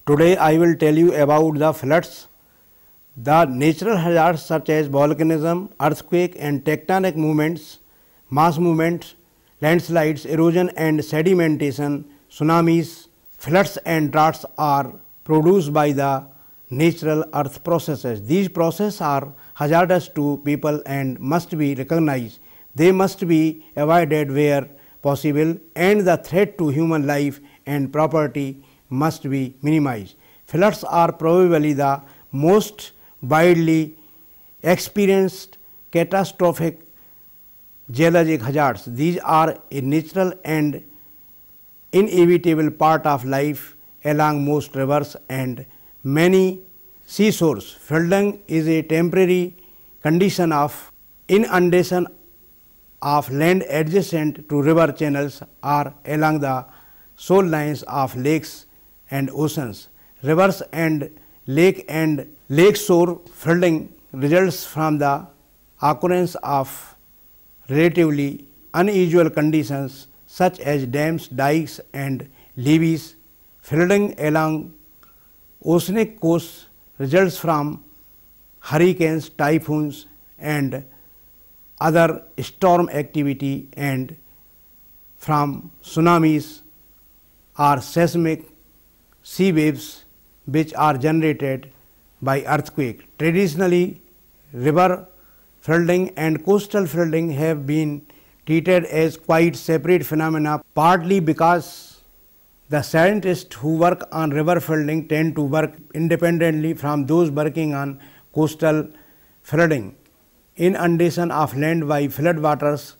Today I will tell you about the floods. The natural hazards such as volcanism, earthquake and tectonic movements, mass movements, landslides, erosion and sedimentation, tsunamis, floods and droughts are produced by the natural earth processes. These processes are hazardous to people and must be recognized. They must be avoided where possible, and the threat to human life and property must be minimized. Floods are probably the most widely experienced catastrophic geologic hazards. These are a natural and inevitable part of life along most rivers and many seashores. Flooding is a temporary condition of inundation of land adjacent to river channels or along the shorelines of lakes and oceans. Rivers and lake shore flooding results from the occurrence of relatively unusual conditions such as dams, dikes and levees. Flooding along oceanic coasts results from hurricanes, typhoons and other storm activity and from tsunamis or seismic sea waves which are generated by earthquake. Traditionally, river flooding and coastal flooding have been treated as quite separate phenomena, partly because the scientists who work on river flooding tend to work independently from those working on coastal flooding. Inundation of land by floodwaters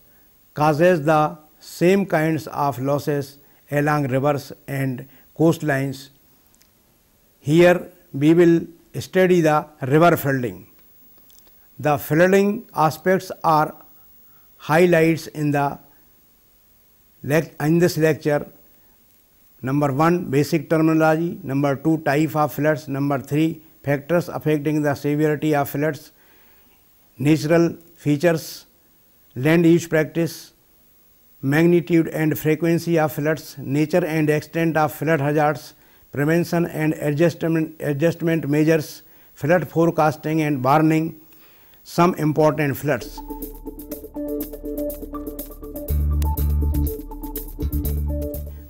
causes the same kinds of losses along rivers and coastlines. Here we will study the river flooding. The flooding aspects are highlights in this lecture. Number 1, basic terminology. Number 2, type of floods. Number 3, factors affecting the severity of floods. Natural features, land use practice, magnitude and frequency of floods, nature and extent of flood hazards, prevention and adjustment measures, flood forecasting and warning, some important floods.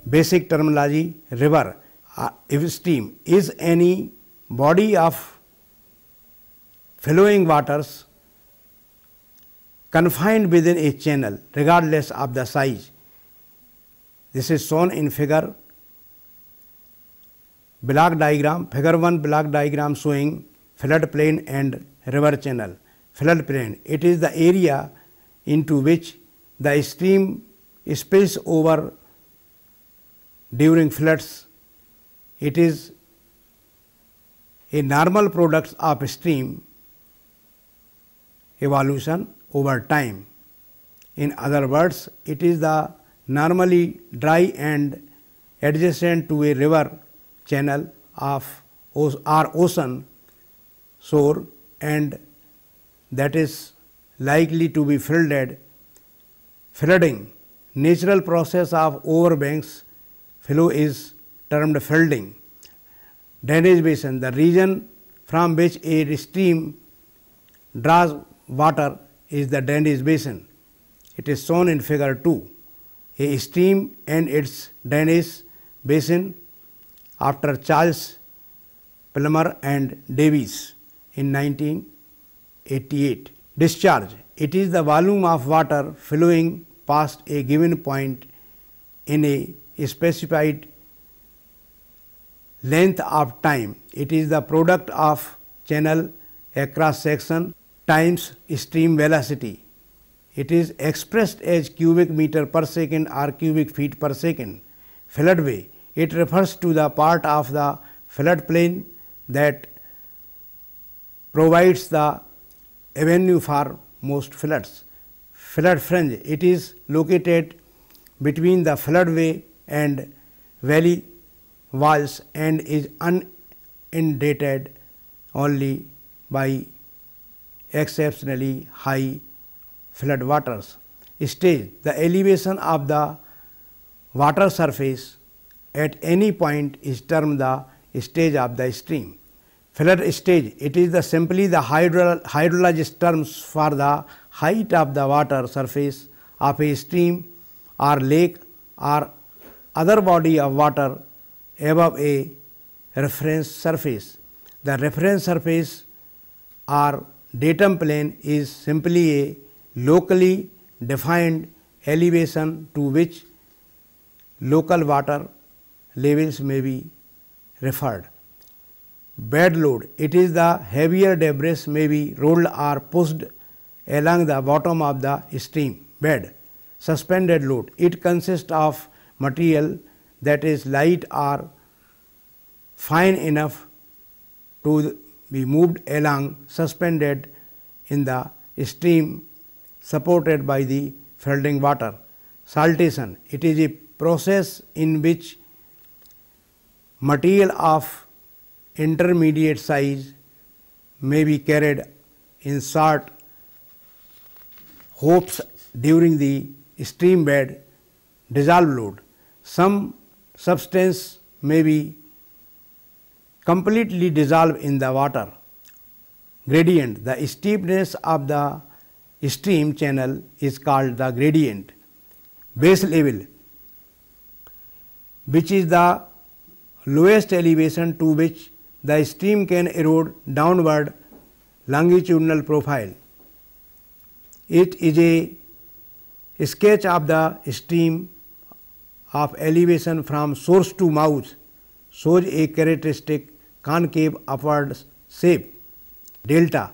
Basic terminology. River, if stream is any body of flowing waters confined within a channel regardless of the size. This is shown in figure block diagram. Figure 1 block diagram showing flood plain and river channel. Flood plain, it is the area into which the stream spills over during floods. It is a normal product of stream evolution over time. In other words, it is the normally dry and adjacent to a river channel of or ocean shore, and that is likely to be flooded. Flooding, natural process of overbanks flow is termed flooding. Drainage basin, the region from which a stream draws water is the drainage basin. It is shown in figure 2. A stream and its drainage basin after Charles Plummer and Davies in 1988. Discharge, it is the volume of water flowing past a given point in a specified length of time. It is the product of channel across section times stream velocity. It is expressed as cubic meter per second or cubic feet per second. Floodway, it refers to the part of the floodplain that provides the avenue for most floods. Flood fringe, it is located between the floodway and valley walls and is uninundated only by exceptionally high flood waters. stage, the elevation of the water surface at any point is termed the stage of the stream. Flood stage, it is simply the hydrologist terms for the height of the water surface of a stream or lake or other body of water above a reference surface. The reference surface or datum plane is simply a locally defined elevation to which local water levels may be referred. Bed load, it is the heavier debris may be rolled or pushed along the bottom of the stream bed. Suspended load, it consists of material that is light or fine enough to be moved along suspended in the stream supported by the filtering water. Saltation, it is a process in which material of intermediate size may be carried in short hopes during the stream bed dissolve load. Some substance may be completely dissolved in the water. Gradient, the steepness of the stream channel is called the gradient. Base level, which is the lowest elevation to which the stream can erode downward longitudinal profile. It is a sketch of the stream of elevation from source to mouth, shows a characteristic concave upward shape. Delta,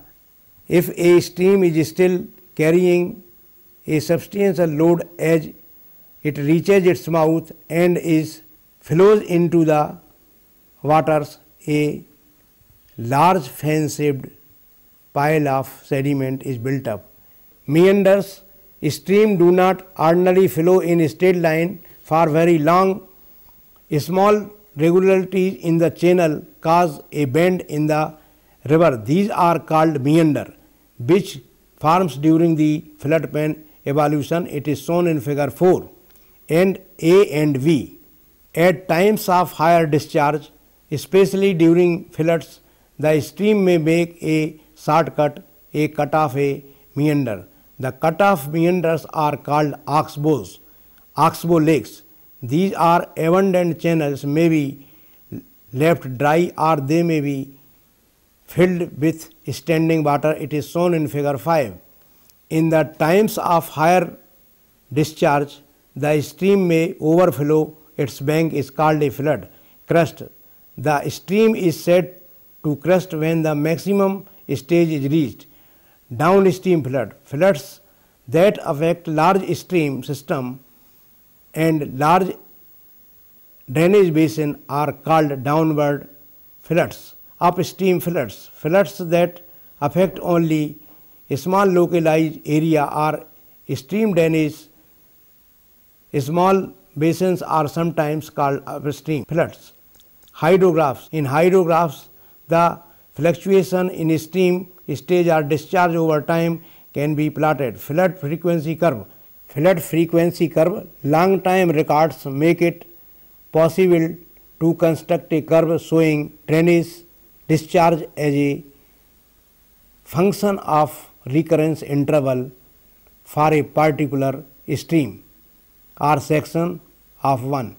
if a stream is still carrying a substantial load as it reaches its mouth and flows into the waters, a large fan-shaped pile of sediment is built up. Meanders, streams do not ordinarily flow in a straight line for very long. Small regularities in the channel cause a bend in the river. These are called meander, which forms during the floodplain evolution. It is shown in figure 4. And A and V. At times of higher discharge, especially during floods, the stream may make a shortcut, a cut-off, a meander. The cut-off meanders are called oxbows, oxbow lakes. These are abundant channels, may be left dry or they may be filled with standing water. It is shown in figure 5. In the times of higher discharge, the stream may overflow, its bank is called a flood. Crest, the stream is said to crest when the maximum stage is reached. Downstream flood, floods that affect large stream system and large drainage basin are called downward floods. Upstream floods, floods that affect only a small localized area or stream drainage. Small basins are sometimes called upstream floods. Hydrographs, in hydrographs the fluctuation in stream stage or discharge over time can be plotted. Flood frequency curve, long time records make it possible to construct a curve showing drainage discharge as a function of recurrence interval for a particular stream or section of one.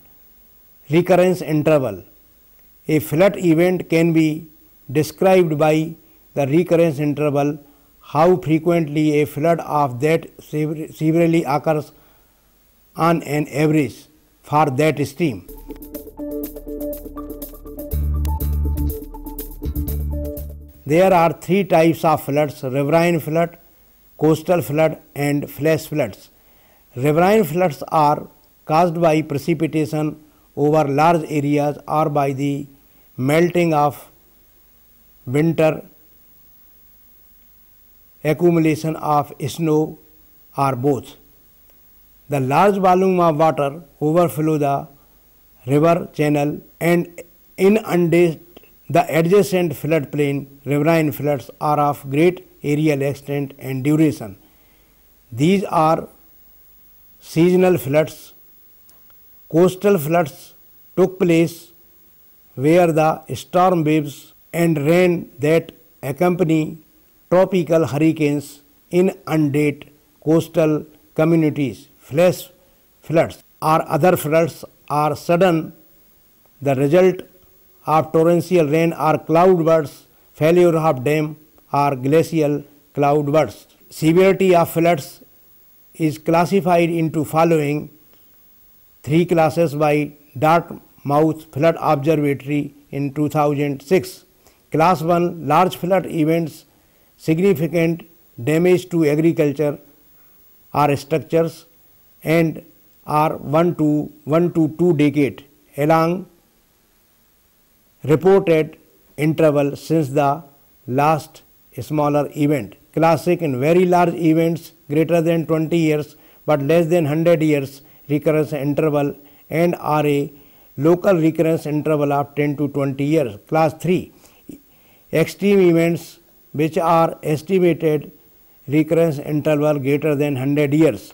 Recurrence interval, a flood event can be described by the recurrence interval, how frequently a flood of that severely occurs on an average for that stream. There are three types of floods: riverine flood, coastal flood and flash floods. Riverine floods are caused by precipitation over large areas or by the melting of winter accumulation of snow or both. The large volume of water overflow the river channel and inundate the adjacent floodplain. Riverine floods are of great areal extent and duration. These are seasonal floods. Coastal floods took place where the storm waves and rain that accompany tropical hurricanes inundate coastal communities. Flash floods or other floods are sudden, the result of torrential rain or cloudbursts, failure of dam or glacial cloudbursts. Severity of floods is classified into following three classes by Dartmouth Flood Observatory in 2006. Class 1, large flood events, significant damage to agriculture or structures, and are 1 to 2 decade along reported interval since the last smaller event. Classic and very large events greater than 20 years but less than 100 years recurrence interval and are a local recurrence interval of 10 to 20 years. Class 3, extreme events which are estimated recurrence interval greater than 100 years.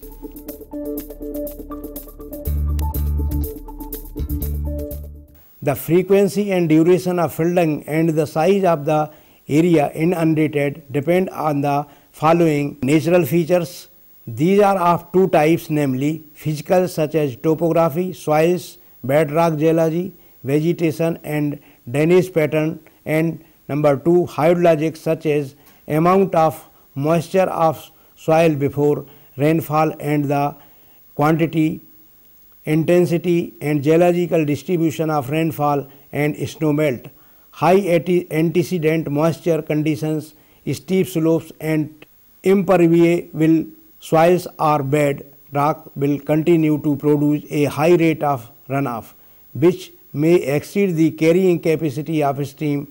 The frequency and duration of flooding and the size of the area inundated depend on the following natural features. These are of two types, namely physical such as topography, soils, bedrock geology, vegetation and drainage pattern, and number 2 hydrologic such as amount of moisture of soil before rainfall and the quantity, intensity and geological distribution of rainfall and snowmelt, high antecedent moisture conditions, steep slopes and impermeable soils or bed rock will continue to produce a high rate of runoff, which may exceed the carrying capacity of stream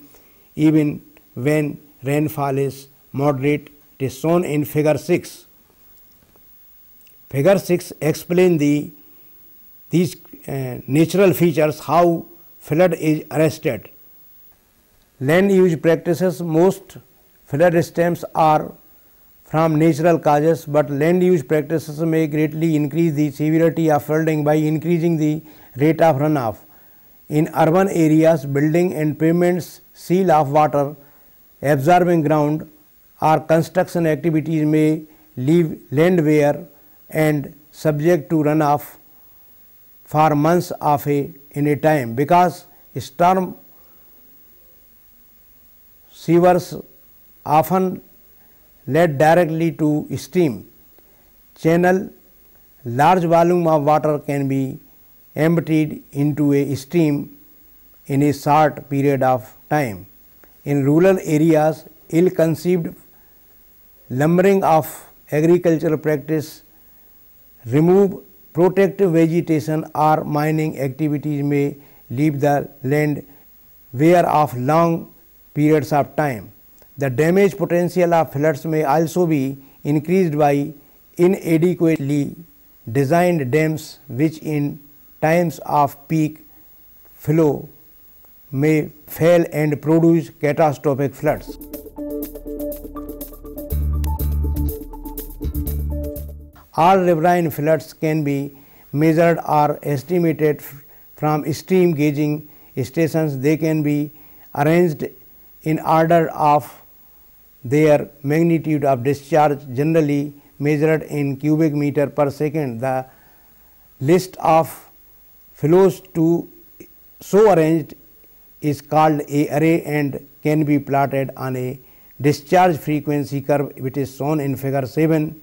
even when rainfall is moderate. It is shown in figure 6. Figure 6 explains these natural features, how flood is arrested. Land use practices. Most flood stems are from natural causes, but land use practices may greatly increase the severity of flooding by increasing the rate of runoff. In urban areas, building and pavements seal off water absorbing ground or construction activities may leave land bare and subject to runoff for months in a time, because storm sewers often lead directly to stream channel. Large volume of water can be emptied into a stream in a short period of time. In rural areas, ill-conceived lumbering of agricultural practice, remove protective vegetation or mining activities may leave the land bare of long periods of time. The damage potential of floods may also be increased by inadequately designed dams, which in times of peak flow may fail and produce catastrophic floods. All riverine floods can be measured or estimated from stream gauging stations. They can be arranged in order of their magnitude of discharge, generally measured in cubic meter per second. The list of flows to so arranged is called a array and can be plotted on a discharge frequency curve, which is shown in figure 7.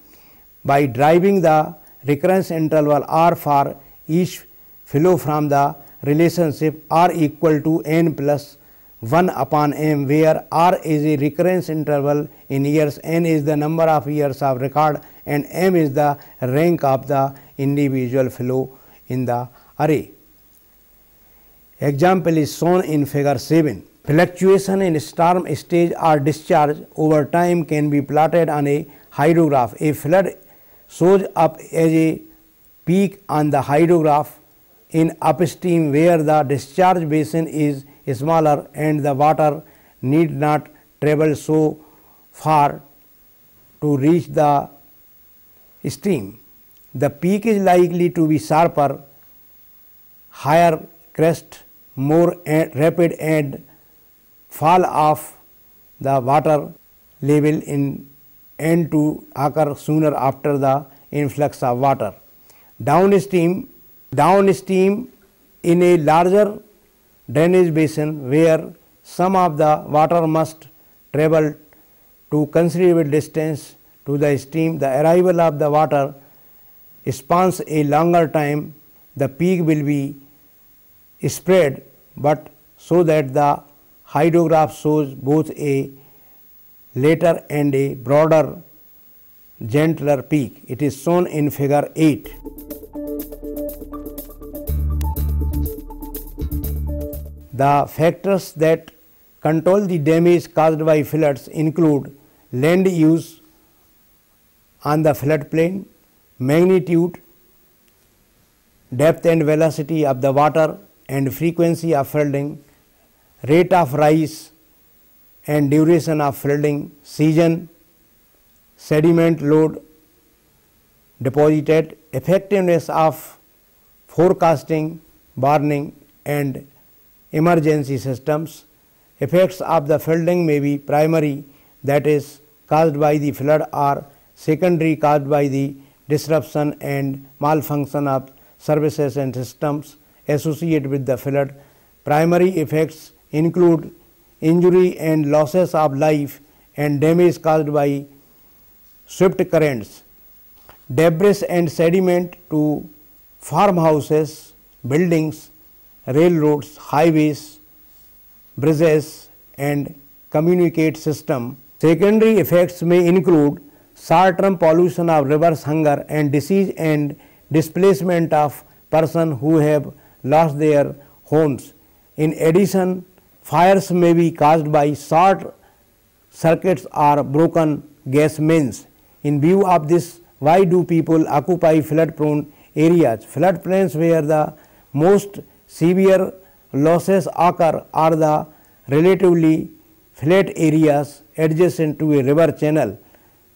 By driving the recurrence interval R for each flow from the relationship R equal to n plus 1 upon m, where R is a recurrence interval in years, n is the number of years of record, and m is the rank of the individual flow in the array. Example is shown in figure 7. Fluctuation in storm stage or discharge over time can be plotted on a hydrograph. A flood shows up as a peak on the hydrograph in upstream where the discharge basin is smaller and the water need not travel so far to reach the stream. The peak is likely to be sharper, higher crest, more rapid and fall of the water level in and to occur sooner after the influx of water. Downstream in a larger drainage basin where some of the water must travel to considerable distance to the stream, the arrival of the water spans a longer time. The peak will be spread, but so that the hydrograph shows both a later and a broader, gentler peak. It is shown in figure 8. The factors that control the damage caused by floods include land use on the floodplain, magnitude, depth and velocity of the water and frequency of flooding, rate of rise and duration of flooding, season, sediment load deposited, effectiveness of forecasting, warning and emergency systems. Effects of the flooding may be primary, that is caused by the flood, or secondary, caused by the disruption and malfunction of services and systems associated with the flood. Primary effects include injury and losses of life and damage caused by swift currents, debris and sediment to farmhouses, buildings, railroads, highways, bridges and communicate system. Secondary effects may include short-term pollution of rivers, hunger and disease and displacement of persons who have lost their homes. In addition, fires may be caused by short circuits or broken gas mains. In view of this, why do people occupy flood-prone areas? Floodplains where the most severe losses occur are the relatively flat areas adjacent to a river channel.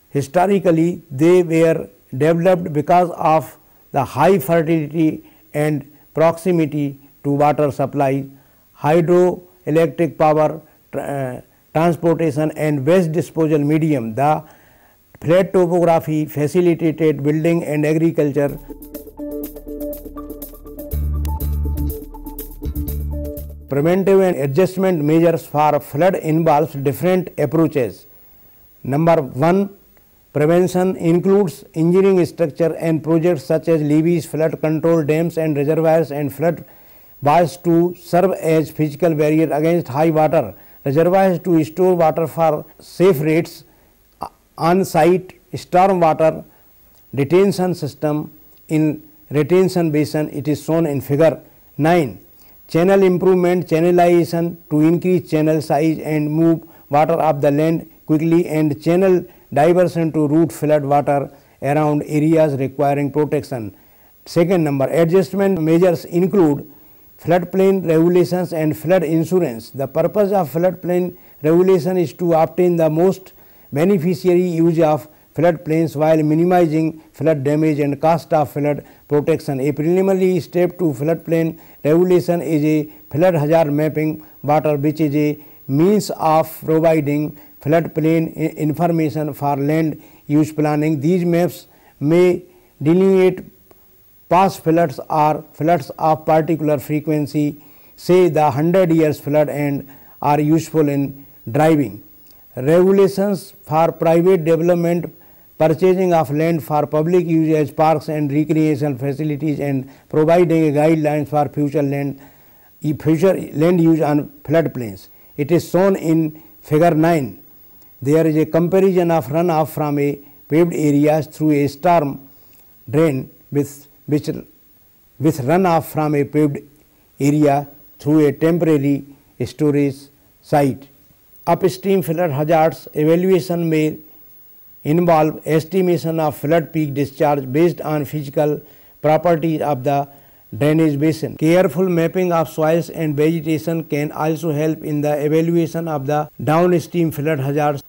Historically, they were developed because of the high fertility and proximity to water supply, hydroelectric power, transportation and waste disposal medium. The flat topography facilitated building and agriculture. Preventive and adjustment measures for flood involves different approaches. Number 1, prevention includes engineering structure and projects such as levees, flood control, dams and reservoirs and flood walls to serve as physical barrier against high water, reservoirs to store water for safe rates, on-site storm water detention system in retention basin. It is shown in figure 9. Channel improvement, channelization to increase channel size and move water up the land quickly, and channel diversion to route flood water around areas requiring protection. Second number, adjustment measures include floodplain regulations and flood insurance. The purpose of floodplain regulation is to obtain the most beneficiary use of floodplains while minimizing flood damage and cost of flood protection. A preliminary step to floodplain regulation is a flood hazard mapping water, which is a means of providing floodplain information for land use planning. These maps may delineate past floods or floods of particular frequency, say the 100 years flood, and are useful in driving. Regulations for private development, purchasing of land for public use as parks and recreational facilities, and providing guidelines for future land use on floodplains. It is shown in figure 9. There is a comparison of runoff from a paved areas through a storm drain with runoff from a paved area through a temporary storage site. Upstream flood hazards evaluation may involve estimation of flood peak discharge based on physical properties of the drainage basin. Careful mapping of soils and vegetation can also help in the evaluation of the downstream flood hazards.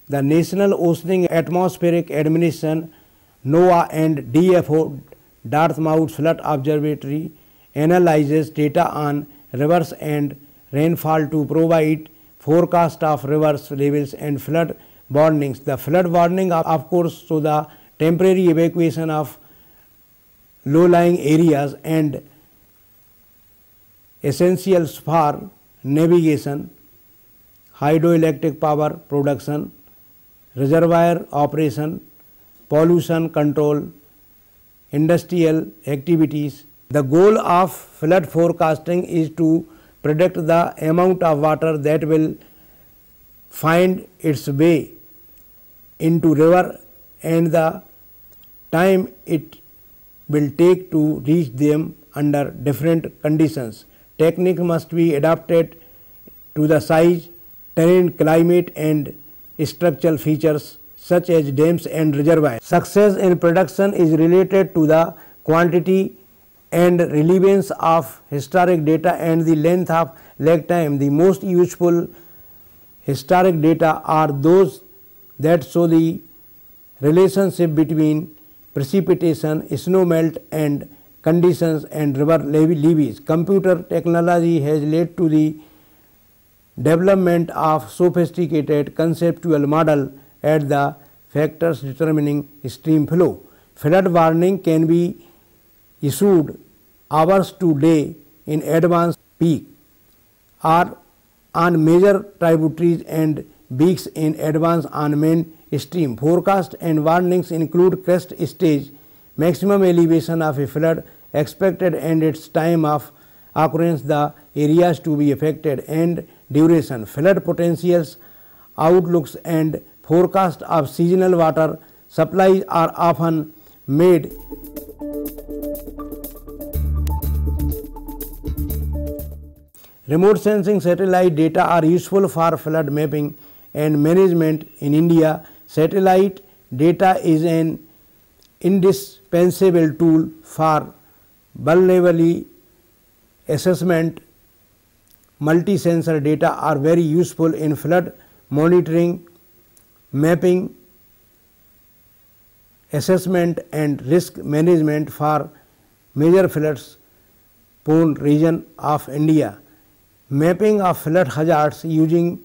The National Oceanic Atmospheric Administration NOAA and DFO Dartmouth Flood Observatory analyzes data on rivers and rainfall to provide forecast of rivers levels and flood warnings. The flood warning of course so the temporary evacuation of low-lying areas and essentials for navigation, hydroelectric power production, reservoir operation, pollution control, industrial activities. The goal of flood forecasting is to predict the amount of water that will find its way into river and the time it will take to reach them under different conditions. Technique must be adapted to the size, terrain, climate and structural features such as dams and reservoirs. Success in production is related to the quantity and relevance of historic data and the length of lag time. The most useful historic data are those that show the relationship between precipitation, snow melt and conditions and river levees. Computer technology has led to the development of sophisticated conceptual model at the factors determining stream flow. Flood warning can be issued hours to day in advance peak or on major tributaries and weeks in advance on main stream. Forecast and warnings include crest stage, maximum elevation of a flood expected and its time of occurrence, the areas to be affected and duration, flood potentials, outlooks and forecast of seasonal water supplies are often made. Remote sensing satellite data are useful for flood mapping and management in India. Satellite data is an indispensable tool for vulnerability assessment. Multi-sensor data are very useful in flood monitoring, mapping, assessment and risk management for major floods prone region of India. Mapping of flood hazards using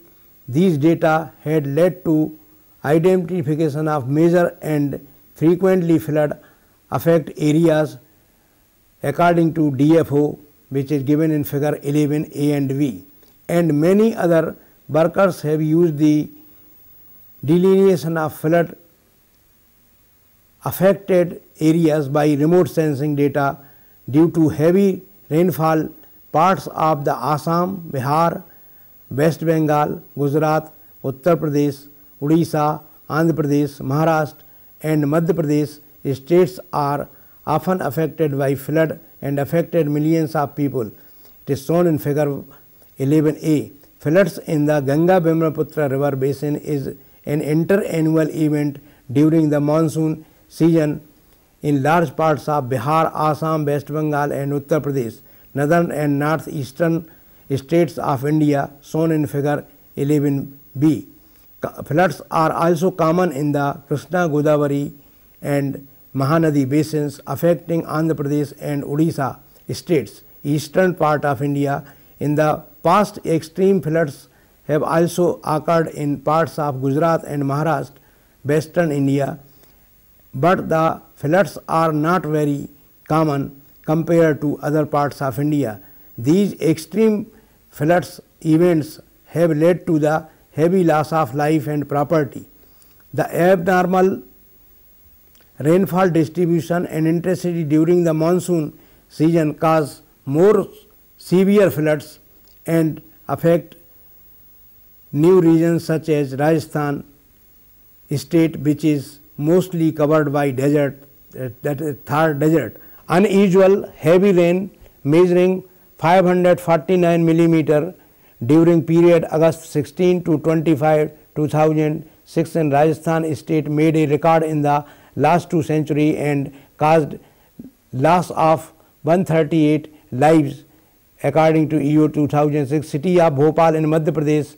these data had led to identification of major and frequently flood affected areas according to DFO, which is given in figure 11A and V, and many other workers have used the delineation of flood affected areas by remote sensing data. Due to heavy rainfall, parts of the Assam, Bihar, West Bengal, Gujarat, Uttar Pradesh, Odisha, Andhra Pradesh, Maharashtra and Madhya Pradesh states are often affected by flood and affected millions of people. It is shown in figure 11A. Floods in the Ganga-Brahmaputra river basin is an interannual event during the monsoon season in large parts of Bihar, Assam, West Bengal and Uttar Pradesh, northern and northeastern states of India, shown in figure 11B. Floods are also common in the Krishna, Godavari and Mahanadi basins affecting Andhra Pradesh and Odisha states, eastern part of India. In the past, extreme floods have also occurred in parts of Gujarat and Maharashtra, western India, but the floods are not very common compared to other parts of India. These extreme floods events have led to the heavy loss of life and property. The abnormal rainfall distribution and intensity during the monsoon season cause more severe floods and affect new regions such as Rajasthan state, which is mostly covered by desert, that is Thar desert. Unusual heavy rain measuring 549 millimeter during period August 16 to 25, 2006 in Rajasthan state made a record in the last 2 centuries and caused loss of 138 lives according to EO 2006. City of Bhopal in Madhya Pradesh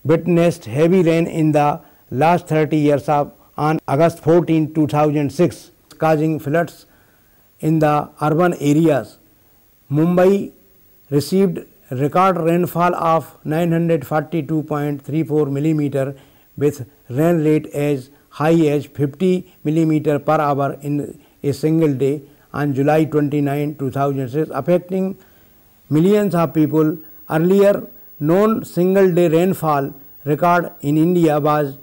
witnessed heavy rain in the last 30 years on August 14, 2006, causing floods in the urban areas. Mumbai received record rainfall of 942.34 millimeter with rain rate as high as 50 millimeter per hour in a single day on July 29, 2006, affecting millions of people. Earlier known single day rainfall record in India was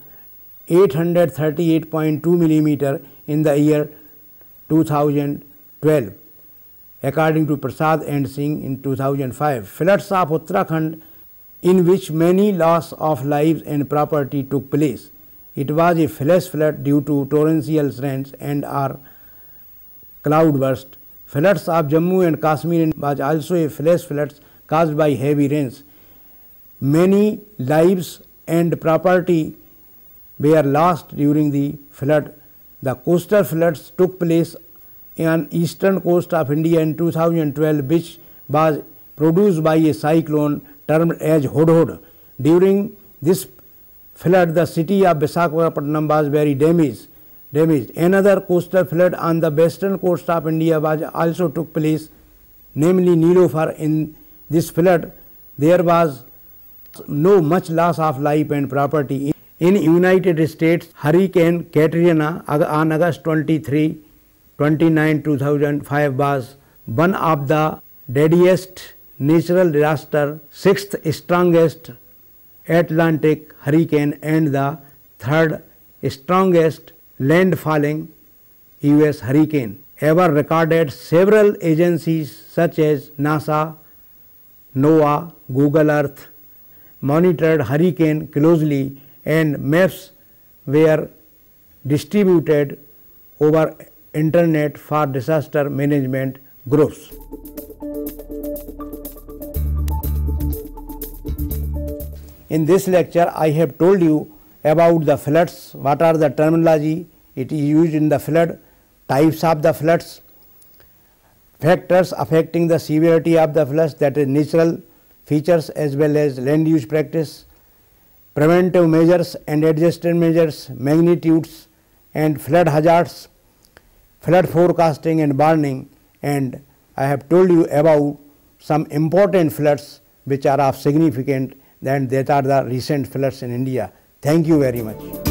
838.2 millimeter in the year 2012, according to Prasad and Singh in 2005. Floods of Uttarakhand, in which many loss of lives and property took place. It was a flash flood due to torrential rains and or cloudburst. Floods of Jammu and Kashmir was also a flash flood caused by heavy rains. Many lives and property were lost during the flood. The coastal floods took place on eastern coast of India in 2012, which was produced by a cyclone termed as Hudhud. During this flood, the city of Visakhapatnam was very damaged. Another coastal flood on the western coast of India was also took place, namely Nilofar. In this flood, there was no much loss of life and property. In United States, Hurricane Katrina on August 29, 2005 was one of the deadliest natural disaster, sixth strongest Atlantic hurricane and the third strongest landfalling US hurricane ever recorded. Several agencies such as NASA, NOAA, Google Earth monitored hurricane closely, and maps were distributed over internet for disaster management groups. In this lecture, I have told you about the floods, what are the terminology it is used in the flood, types of the floods, factors affecting the severity of the floods, that is natural features as well as land use practice, preventive measures and adjustment measures, magnitudes and flood hazards, flood forecasting and warning, and I have told you about some important floods which are of significant, and that are the recent floods in India. Thank you very much.